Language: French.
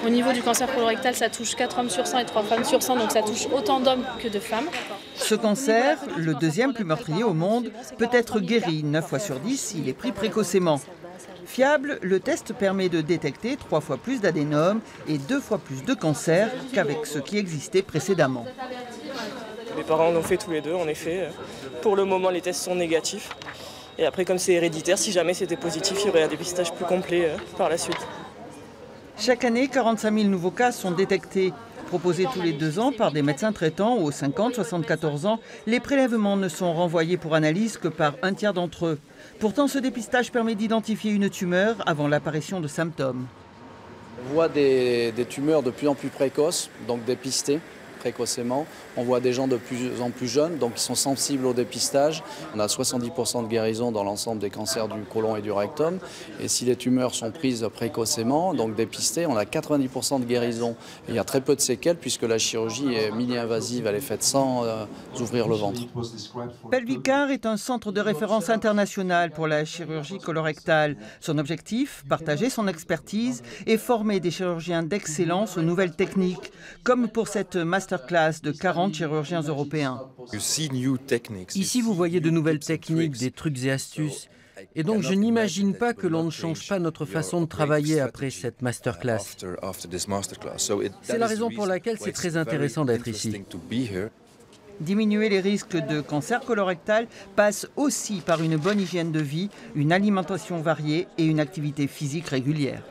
Au niveau du cancer colorectal, ça touche 4 hommes sur 100 et 3 femmes sur 100, donc ça touche autant d'hommes que de femmes. Ce cancer, le deuxième plus meurtrier au monde, peut être guéri 9 fois sur 10 s'il est pris précocement. Fiable, le test permet de détecter 3 fois plus d'adénomes et 2 fois plus de cancers qu'avec ce qui existait précédemment. Mes parents l'ont fait tous les deux, en effet. Pour le moment, les tests sont négatifs. Et après, comme c'est héréditaire, si jamais c'était positif, il y aurait un dépistage plus complet par la suite. Chaque année, 45 000 nouveaux cas sont détectés. Proposés tous les 2 ans par des médecins traitants aux 50-74 ans, les prélèvements ne sont renvoyés pour analyse que par un tiers d'entre eux. Pourtant, ce dépistage permet d'identifier une tumeur avant l'apparition de symptômes. On voit des tumeurs de plus en plus précoces, donc dépistées précocement. On voit des gens de plus en plus jeunes, donc qui sont sensibles au dépistage. On a 70% de guérison dans l'ensemble des cancers du côlon et du rectum. Et si les tumeurs sont prises précocement, donc dépistées, on a 90% de guérison. Et il y a très peu de séquelles puisque la chirurgie est mini-invasive, elle est faite sans ouvrir le ventre. Pelvicar est un centre de référence international pour la chirurgie colorectale. Son objectif, partager son expertise et former des chirurgiens d'excellence aux nouvelles techniques, comme pour cette masterclass de 40 chirurgiens européens. Ici, vous voyez de nouvelles techniques, des trucs et astuces. Et donc, je n'imagine pas que l'on ne change pas notre façon de travailler après cette masterclass. C'est la raison pour laquelle c'est très intéressant d'être ici. Diminuer les risques de cancer colorectal passe aussi par une bonne hygiène de vie, une alimentation variée et une activité physique régulière.